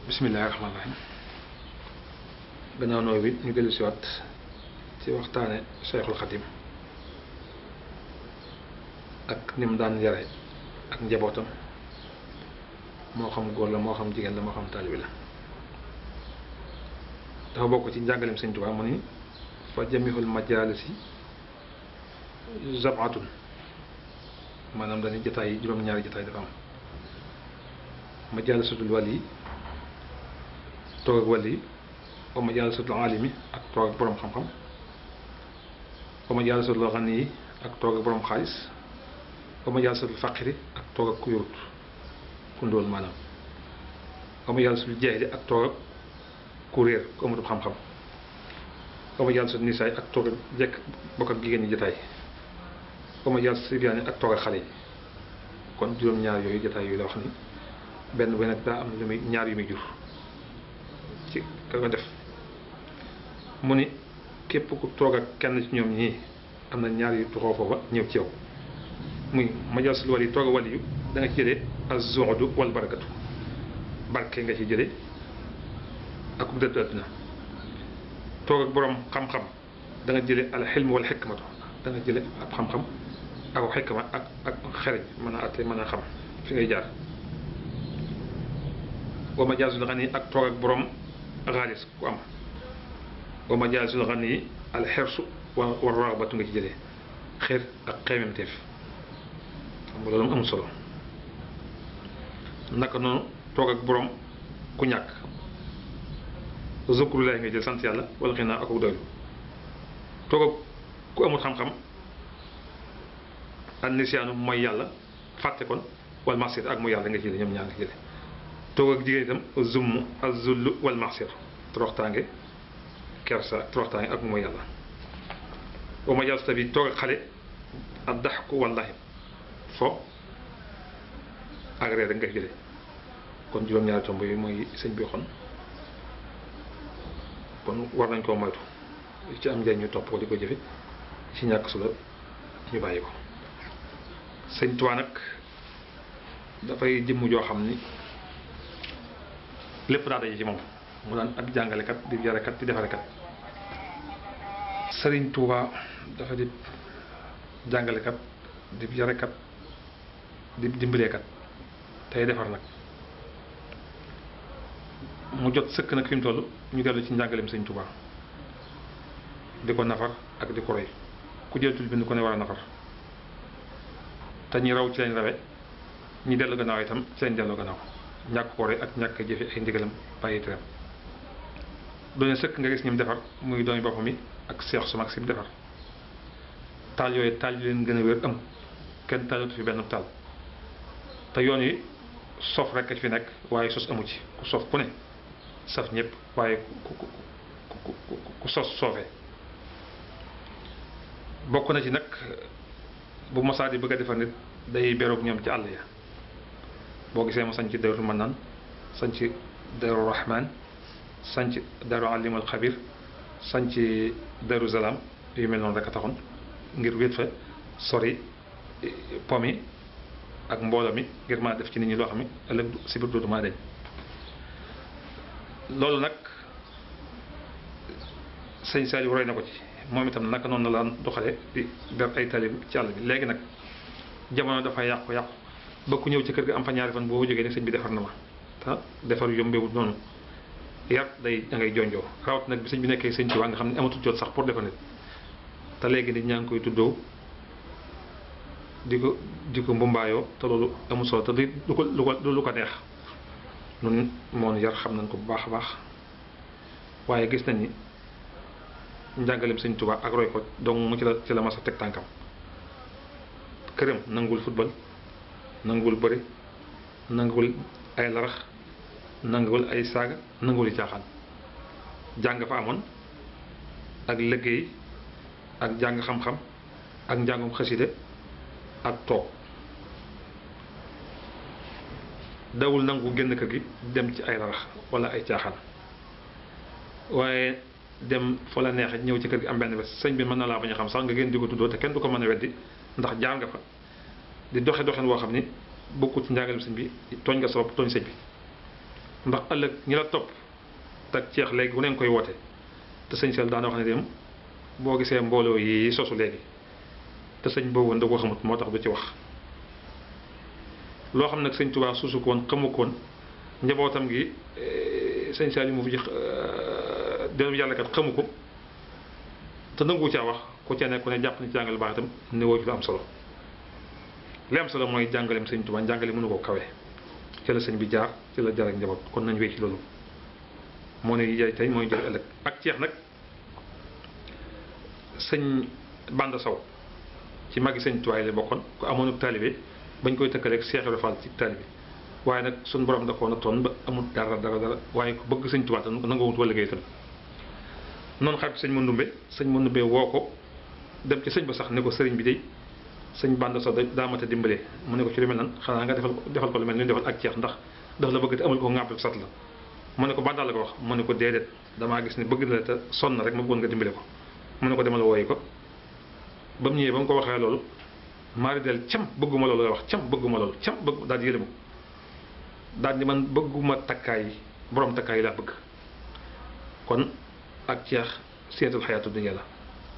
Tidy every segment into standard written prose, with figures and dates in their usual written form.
bismillaahi rahmaani rahiim gannaaw nooy bi ñu dellu siwaat ci waxtaane Cheikhul Khadim ak ni mu daan yare ak njabootam moo xam góor la moo xam jigéen la moo xam taalibi la dafa bokk ci njàngaleem Sëñ Tuubaa mu ni fa jamihul majaalisi zabatun maanaam dañuy jataay yi juróom-ñaari jataay dafa am majaalisatul wali toog ak wali wa majaalisatul alimi ak toog ak boroom xam-xam wa majaalisatul xani yi ak toog ak boroom xaalis wa majaalisatul faqiri ak toog ak ku yorut ku ndóol maanaam wa majaalisatul jaahili ak toog ak ku réer ku amatul xam-xam wa majaalisatul nisaay ak toog ak jekk bokk ak jigéen ñi jataay wa majaalisatul sibyaani ak toog ak xale yi kon juróom-ñaar yooyu jataay yooyu la wax ni benn bu nekk daa am lu muy ñaar yu muy jur ci ka ko def mu ni képp ku toog ak kenn ci ñoom ñii am na ñaar yu tuxoo foofa ñëw ci yow muy majaalisul wali toog a wali yu da nga ci jëlee az-zuhdu wal barakatu barke nga ci jëlee ak ku dëddu àdduna toog ak boroom xam-xam da nga jëlee al xilm wal xikmatu da nga jëlee ab xam-xam ak xikma ak xereñ mën a àtte mën a xam fi ngay jaar wa majaalisul xani ak toog ak boroom xaalis ku am wa majaalisul xani al xersu wa raxbatu nga ci jëlee xeer ak xeememteef xam nga loolu amul solo naka noonu toog ak boroom ku ñàkk zikrullahi nga jël sant yàlla wala xëy naa ak doylu toog ak ku amul xam-xam an nisyaanu mooy yàlla fàtte kon wal masir ak mooy yàlla nga jëlee ñoom ñaar nga jëlee toog ak jigéen itam zumm azullu wal masir toroxtaange kersa toroxtaange ak mooy yàlla wa majalis bi toog ak xale ak daxku wallahi fo ak reer rek nga jëlee kon juróom-ñaari tomb yooyu mooy sëñ bi xon kon war nañ koo moytu ci am njëriñ ñu topp ko di ko jëfe ci ñàkk solo ñu bàyyi ko sëñ Tuubaa nag dafay jëmm joo xam ni lépp daa daje ci moom mu daan ab jàngalekat di yarekat di defarekat Sëriñ Tuubaa dafa di jàngalekat di yarekat di dimbaleekat tey defar nag mu jot sëkk nag fi mu toll ñu dellu ci njàngaleem Sëriñ Tuubaa di ko nafar ak di ko roy ku jëlatul bind ko ne war a nafar te ñi raw ci lañ rawe ñi dellu gannaaw itam ci lañ dellu gannaaw ñàkk ko roy ak ñàkk jëfe ay ndigalam bàyyi teram doone sëkk nga gis ñim defar muy doomi boppam yi ak seex su mag si mu defar taal yooyu taal yu leen gën a wér am kenn taalatu fi benn taal te yoon yi sof rek a fi nekk waaye sos amu ci ku sof ku ne saf ñëpp waaye ku sos soofee bokk na ci nag bu mosaa di bëgg a defar nit day beroog ñoom ci àll ya boo gisee mu sañ ci Daaru Manaan sañ ci Daaru Rahmaan sañ ci Daaru Alimul Xabir sañ ci Daaru Salaam yu mel noonu rek a taxoon ngir wét fa sori pomi ak mbooloo mi ngir maa def ci nit ñi loo xam ne ëllëg si biir dootu maa deñ loolu nag sëñ Saliou roy na ko ci moom itam naka noonu la daan doxale di ber ay talib ci àll bi léegi nag jamono dafa yàqu ba ku ñëw ci kër ga am fa ñaari fan boo jógee ne sëñ bi defar na ma te defar yombewut noonu yar day da ngay jonjoo rawat nag bi sëñ bi nekkee sëñ Tuubaa nga xam ne amatul jot sax pour defar nit te léegi nit ñaa ngi koy tuddoo di ko mbumbaayoo te loolu amul solo te lu ko neex nun moon yar xam nañ ko bu baax a baax waaye gis nañ ni njàngaleem sëñ Tuubaa ak roy ko donc mu ci la mas a teg tànkam këram nanguwul football nanguwul bëri nanguwul ay larax nanguwul ay saaga nanguwul yi caaxaan jàng fa amoon ak liggéey ak jàng xam-xam ak njàngum xasida ak toog dawul nangu génn kër gi dem ci ay larax wala ay caaxaan waaye dem fa la neexee ñëw ci kër gi am benn bés sëñ bi mën na laa bañ a xam sax nga gën di ko tuddoo te kenn du ko mën a weddi ndax jaar nga fa di doxin woo xam ni bokkul ci njàngalem sëñ bi tooñ nga sa bopp tooñ sëñ bi ndax ëllëg ñi la topp tak ceex léegi bu neen koy woote te sëñ Sall daana wax ne dem boo gisee mbooloo yi sosu léegi te sëñ boobu da ko xamut moo tax du ci wax loo xam nag sëñ Tuubaa suusu ko woon xamu ko woon njabootam gi sëñ Sall yi mu fi dem yàlla kat xamu ko te nangu caa wax ku ca nekk ku ne jàpp ni ci jàngale baax itam ne woo ci lu am solo li am solo mooy jàngaleem sëñ Tuubaa jàngale mënu ko kawe ci la sëñ bi jaar ci la jaar ak njaboot kon nañ wéy ci loolu moo ne jaay tey mooy jël ëllëg ak ceex nag sëñ Banda Sow ci magi sëñ Tuubaa yi la bokkoon ku amoon ak taalibe bañ koy tëkkaleeg Cheikh Ibrahima Fall ci taalibe waaye nag suñu borom da koo nattoon ba amul dara waaye ku bëgg sëñ Tuubaa te nanguwut wala liggéey itam noonu xarit sëñ Mandumbe woo ko dem ci sëñ ba sax ne ko sëriñ bi de sëñ Banda Sow daa mat a dimbalee mu ne ko ci lu mel nan xanaa nga defal ko lu mel ni defal ak ceex ndax daf la bëgg te amul ko ŋàmpal sat la mu ne ko Banda la ko wax mu ne ko déedéet damaa gis ne bëgg na la te sonn rek ma bëggoon nga dimbale ko mu ne ko demal wooyi ko ba mu ñëwee ba mu ko waxee loolu maari del cam bëgguma loolu la wax cam bëgguma loolu cam bëgg daal di yëlemu daal di man bëgguma takkaay yi borom takkaay yi laa bëgg kon ak ceex seetul xayaatu dunya la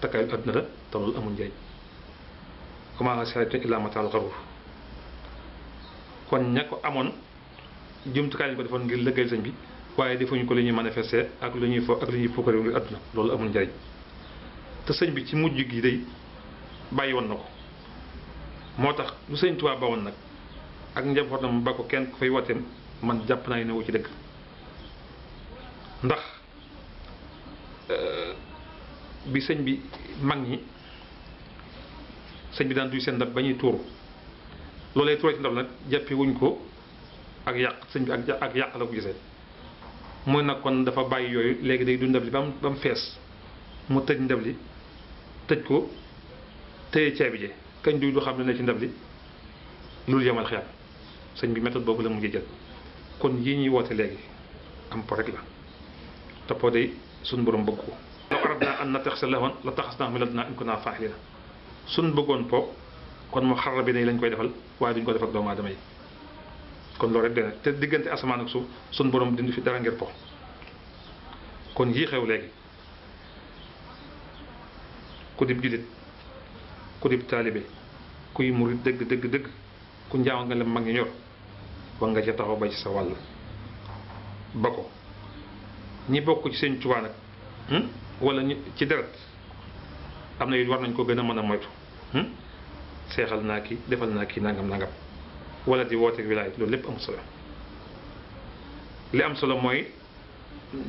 takkaayu àdduna la te loolu amul njëriñ comment saytu illa mataal xarur kon ña ko amoon jumtukaay lañu ko defoon ngir lëggéeyal sëñ bi waaye defuñu ko lu ñuy manifester ak lu ñuy fo ak lu ñuy pukkare ngir àdduna loolu amul njëriñ te sëñ bi ci mujj gi day bàyyi woon na ko moo tax lu sëñ Tuubaa ba woon nag ak njabootam ba ko kenn ku fay wooteem man jàpp naa ne wu ci dëgg ndax bi sëñ bi mag ñi sëñ bi daan duy seen ndab ba ñuy tuuru loolee tuuroo ci ndab nag jàppe wuñ ko ak yàq sëñ bi ak yàq la ko gisee mooy nag kon dafa bàyyi yooyu léegi day du ndab li ba mu fees mu tëj ndab li tëj ko téye ceebi ji kañ duy du xam ne ci ndab li loolu yemal xeet sëñ bi méthode boobu la mujjee jël kon yii ñuy woote léegi am po rek la te po day suñ borom bëgg ko law aradnaa an nattaxisa lahwan la taxasnaahu min ladunaa in kunnaa faa'iliin suñ bëggoon po kon mu xarala bi nañ lañ koy defal waaye duñ ko def ak doomu aadama yi kon loolu rek dana te diggante asamaan ak suuf suñ borom dindi fi dara ngir po kon yii xew léegi ku dib jullit ku dib taalibe kuy murit dëgg ku njaaw nga la mag ñi ñor war nga ca taxaw bay ci sa wàll ba ko ñi bokk ci seen Tuubaa nag wala ñi ci deret am na yu war nañ ko gën a mën a moytu seexal naa ki defal naa ki nangam wala di woote wilaayat loolu lépp amul solo li am solo mooy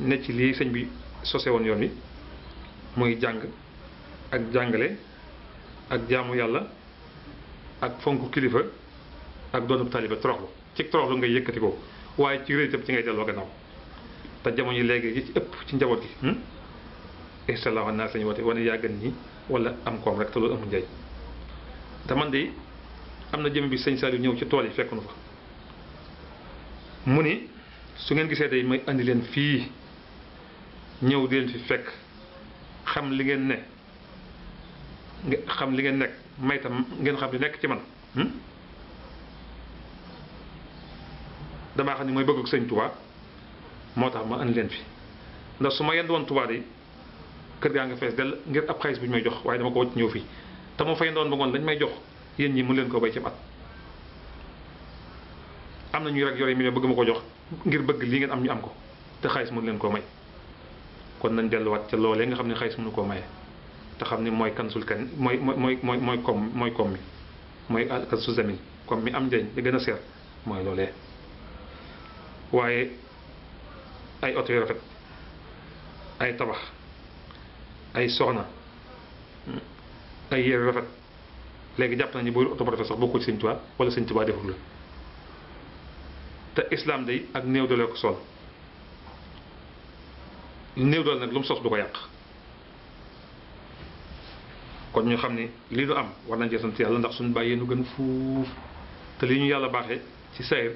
ne ci lii sëñ bi sose woon yoon wi muy jàng ak jàngale ak jaamu yàlla ak fonk kilifa ak doonub taaliba toroxlu ci toroxlu ngay yëkkati ko waaye ci réy ci ngay delloo gannaaw te jamono yi léegi yi ci ëpp ci njaboot gi istalaahu naa sañu woote wane yaa gën ñi wala am koom rek te loolu amul njëriñ te man de am na jëm bi sëñ Saliou ñëw ci tool yi fekk nu fa mu ni su ngeen gisee day may andi leen fii ñëw di leen fi fekk xam li ngeen ne xam li ngeen nekk may tam ngeen xam li nekk ci man damaa xam ni mooy bëgg sëñ Tuubaa moo tax ma andi leen fi ndax su ma yend woon Tuubaa de kër gaa nga fees dell ngir ab xaalis bu ñu may jox waaye dama ko wacc ñëw fii te ma fay yendoon ba ngoon lañ may jox yéen ñi mën leen ko bay ci at am na ñuy rek yore million bëgg ma ko jox ngir bëgg lii ngeen am ñu am ko te xaalis mënu leen koo may kon nañ delluwaat ca loolee nga xam ne xaalis mënu koo maye te xam ne mooy kansul kan mooy koom mi mooy kansu zamin koom mi am njëriñ di gën a seer mooy loolee waaye ay oto yu rafet ay tabax ay soxna ay yére rafet léegi jàpp nañu booy oto bu rafet sax bokkul ci sëñ Tuubaa wala sëñ Tuubaa deful la te islam day ak néew doole ko sol néew doole nag lu mu sos du ko yàq kon ñu xam ne lii du am war nañ cee sant yàlla ndax suñu bàyyee nu gën fuuf te li ñu yàlla baaxee ci sayr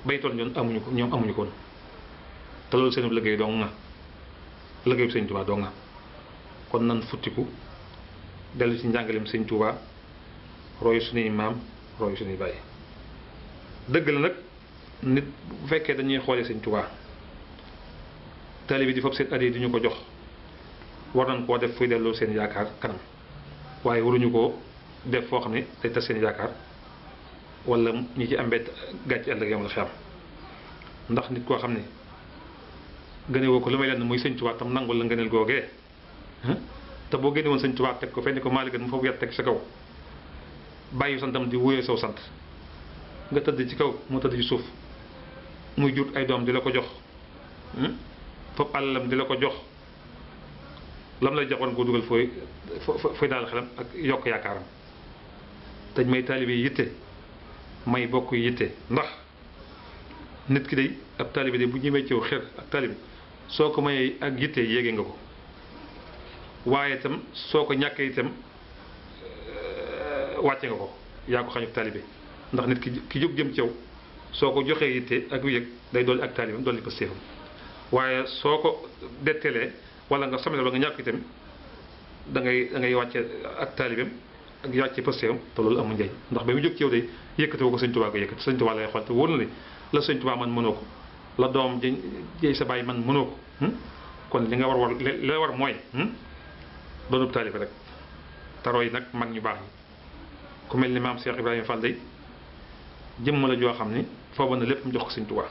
baytool ñoom amuñu ko woon te loolu seen liggéey dong nga liggéeyu sëñ Tuubaa dong nga kon nan futtiku dellu ci njàngaleem sëñ Tuubaa royu suñuy maam royu suñuy bàyyi dëgg la nag nit bu fekkee dañuy xoolee sëñ Tuubaa taalibe bi di fab seen addiya di ñu ko jox war nañ koo def fuy delloo seen yaakaar kanam waaye waruñu koo def foo xam ne day tas seen yaakaar wala ñi ci am mbett gàcc ëllëg yam la fi am ndax nit koo xam ne gëne woo ko lu may lenn muy sëñ Tuubaa tam nangul la ngëneel googee te boo génne woon sëñ Tuubaa teg ko fenn ko maa la gën mu foofu yat teg sa kaw bàyyi santam di wóyee saw sant nga tëdd ci kaw mu tëdd ci suuf muy jur ay doom di la ko jox foofu àllalam di la ko jox lam lay joxoon koo dugal fooy daal xelam ak yokk yaakaaram te may taalibe yi yitte may bokk yi yitte ndax nit ki day ab taalibe day bu ñëwee ciw xel ak taalibe soo ko mayee ak yitte yéege nga ko waaye itam soo ko ñàkkee itam wàcce nga ko yaa ko xañu taalibe ndax nit ki jóg jëm ci yow soo ko joxee yitte ak yëg day dolli ak taalibeem dolli ko séefam waaye soo ko dettelee wala nga samel wala nga ñàkk itam da ngay wàcce ak taalibeem ak wàcce pëstéefam te loolu amul njëriñ ndax ba mu jóg ci yow day yëkkate ko sëñ Tuubaa ko yëkkati sëñ Tuubaa lay xool te wóor na ni la sëñ Tuubaa man mënoo ko la doom jëy sa bàyyi man mënoo ko kon li nga li la war mooy doonub taalibe rek taroo yi nag mag ñu baax ñi ku mel ni maam Cheikh Ibrahima Fall day jëmm la joo xam ni foofu na lépp mu jox ko sëñ Tuubaa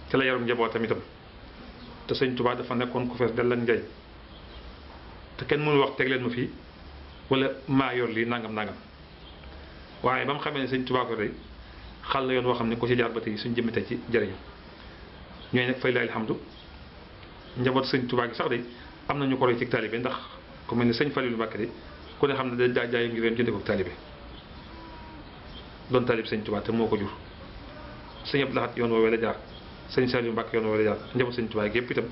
ci la yarum njabootam itam te sëñ Tuubaa dafa nekkoon ku fees dell ak njëriñ te kenn mënu wax teg leen ma fii wala maa yor lii nangam nangam waaye ba mu xamee ne sëñ Tuubaa ko day xal la yoon woo xam ne ko ci jaar ba tey suñ jëmmi tey ci jëriñu ñooy nag fay la alhamdu njaboot sëñ Tuubaa gi sax day am na ñu ko roy ci taalibe ndax ku mel ne sëñ Faliilu Mbàkke de ku ne xam ne da jaay ngir leen jënde ko taalibe doon taalibe sëñ Tuubaa te moo ko jur sëñ Abdou Lahad yoon woowee la jaar sëñ Saliou Mbàkke yoon woowee la jaar njaboot sëñ Tuubaa gi yëpp itam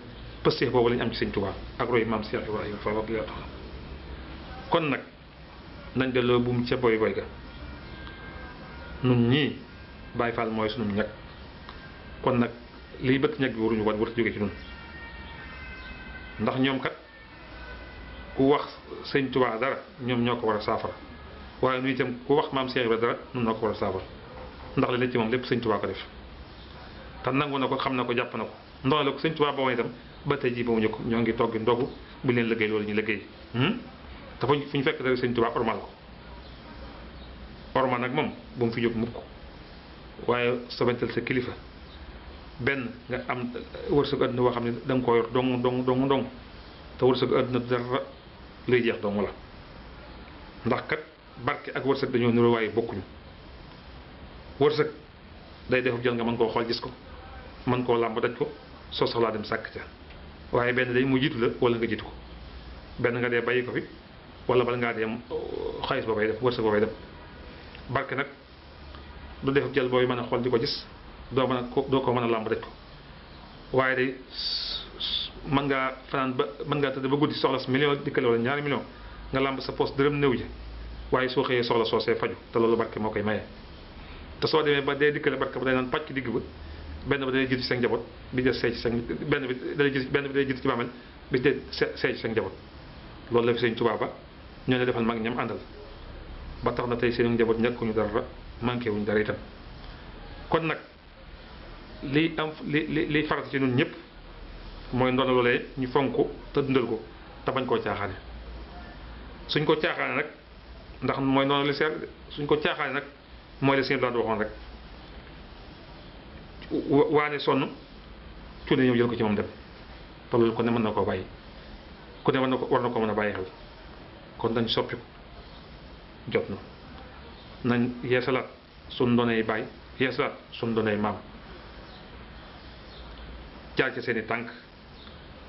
pëstéef boobu lañu am ci sëñ Tuubaa ak roy maam Cheikh Ibrahima Fall ak tax kon nag nañ delloo buum ca boy ga nun ñii Baay Faal mooy sunum ñag kon nag liy bëtt ñag bi waruñu war a jóge ci nun ndax ñoom kat ku wax sëñ Tuubaa dara ñoom ñoo ko war a saafara waaye nu itam ku wax maam Cheikh Ibrahima dara nun noo ko war a saafara ndax li ne ci moom lépp sëñ Tuubaa ko def te nangu na ko xam na ko jàpp na ko ndox la ko sëñ Tuubaa ba woon itam ba tey jii ba mu ñëw ñoo ngi toggi ndogu bu leen liggéey loolu ñu liggéey te fu ñu fekk dara sëñ Tuubaa ormal ko ormal nag moom bu mu fi jóg mukk waaye sobental sa kilifa benn nga am wërsëg àdduna boo xam ne da nga koo yor dong te wërsëg àdduna dara luy jeex dong la ndax kat barke ak wërsëg dañoo niroo waaye bokkuñu wërsëg day defub jël nga mën koo xool gis ko mën koo làmb daj ko soo soxlaa dem sàkk ca waaye benn day mu jiitu la wala nga jiitu ko benn nga dee bàyyi ko fi wala bala ngaa dee xaalis ba bay dem wërsëg ba bay dem barke nag du defub jël booy mën a xool di ko gis doo ko mën a làmb daj ko waaye day mën ngaa fanaan ba mën ngaa tëdd ba guddi soxla sa million dikkale wala ñaari million nga làmb sa poste dërëm néew ji waaye soo xëyee soxla soosee faju te loolu barke moo koy maye te soo demee ba dee dikkale barke ba day naan pàcc digg ba benn ba day jiitu ci sa njaboot bi des seey ci sa benn bi day jiitu ci bàmmeel bi des seey ci sa njaboot loolu la fi sëñ Tuubaa ba ñoo ne defal mag ñam àndal ba tax na tey seen njaboot ñàkkuñu dara manqué wuñu dara itam kon nag liy am liy farata ci ñun ñëpp mooy ndono loolee ñu fonk ko te dundal ko te bañ koo caaxaane suñ ko caaxaane nag ndax mooy ndono li seer suñ ko caaxaane nag mooy la sëñ Blaat waxoon rek waane sonn cuune ñëw jël ko ci moom dem te loolu ko ne mën na koo bàyyi ku ne war na ko mën a bàyyi xel kon dañ soppi ko jot na nañ yeesalaat suñ doonay bàyyi yeesalaat suñ doonay maam jaar ci seeni tànk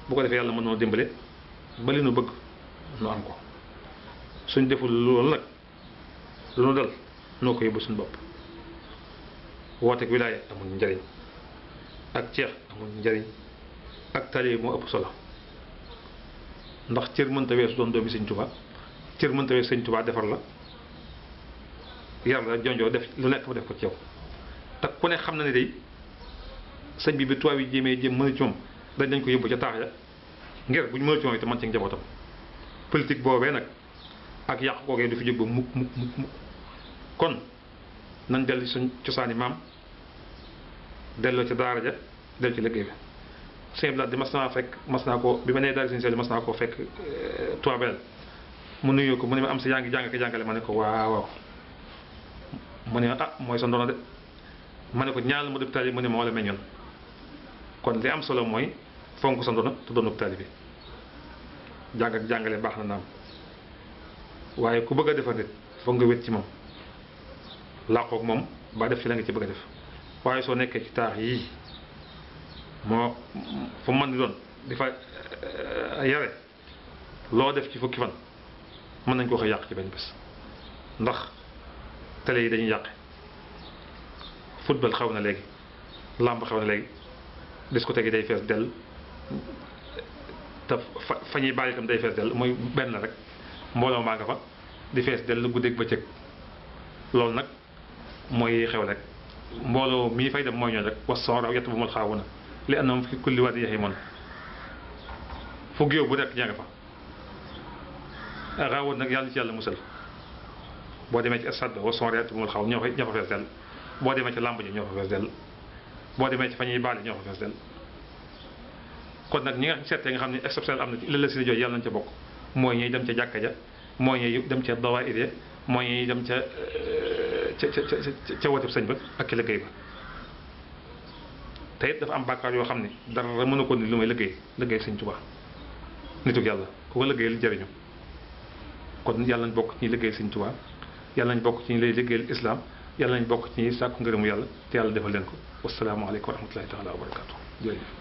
bu ko defee yàlla mën noo dimbale ba li nu bëgg nu am ko suñ deful loolu nag lu nu dal noo ko yóbbu suñ bopp wooteek wilaaya amul njariñ ak ceex amul njariñ ak taalibe moo ëpp solo ndax cër mënta weesu doon doomi sëñ Tuubaa cër mënta weesu sëñ Tuubaa defar la yar la jonjoo def lu nekk mu def ko ci yow te ku ne xam na ne day sëñ bi tubaab yi jéem mën ci moom dañ ko yóbbu ca taax ya ngir bu ñu mën ci moom itam man ci njabootam politique boobee nag ak yàq googee du fi jóg ba mukk kon nañ dellu ci suñ cosaani maam delloo ci daara ja dellu ci liggéey bi sëñ bi di mas naa ko bi ma nee daal suñu sel mas naa koo fekk toibel mu nuyu ko mu ne ma am si yaa ngi jàng ko jàngale ma ne ko waaw mu ne ah mooy sa ndono de ma ne ko ñaal mu dëpp taali mu ne moo la meññoon kon li am solo mooy fonk sa ndono te doonub taali bi jàng ak jàngale baax na naam waaye ku bëgg a defar nit foog nga wét ci moom làqoog moom ba def ci la nga ci bëgg a def waaye soo nekkee ci taax yii moo fu mën di doon di fa yare loo def ci fukki fan mën nañ ko wax yàq ci benn bés ndax télé yi dañuy yàqe football xew na léegi làmb xew na léegi discothèque yi day fees dell te fa ñuy baal itam day fees dell mooy benn rek mbooloo maa nga fa di fees dell guddeeg bëccëg loolu nag mooy xew rek mbooloo mii fay dem mooy ñoon rek was son raw yett bu mal xaawu na li annam fi kulli waat yaxi moon fu géew bu nekk ña nga fa raawoon nag yàlla ci yàlla musal boo demee ci stade was son yett bu mal xaaw ñoo fa fees dell boo demee ci làmb ji ñoo fa fees dell boo demee ci fa ñuy baali ñoo fa fees dell kon nag ñi nga seetee nga xam ne exceptionnel am na ci lëla si jooju yàlla nañ ca bokk mooy ñuy dem ca jàkka ja mooy ñuy dem ca dawaayir ya mooy ñuy dem ca watib sëñ ba ak ci liggéey ba te it dafa am bàkkaar yoo xam ne dara mënu ko ni lu may liggéey sëñ Tuubaa nituk yàlla ku ko liggéeyal jëriñu kon yàlla nañ bokk ci ñuy liggéey sëñ Tuubaa yàlla nañ bokk ci ñi lay liggéeyal islam yàlla nañ bokk ci ñuy sàkku ngërëmu yàlla te yàlla defal leen ko wasalaamaaleykum wa rahmatullahi taala wa barakaatu jërëjëf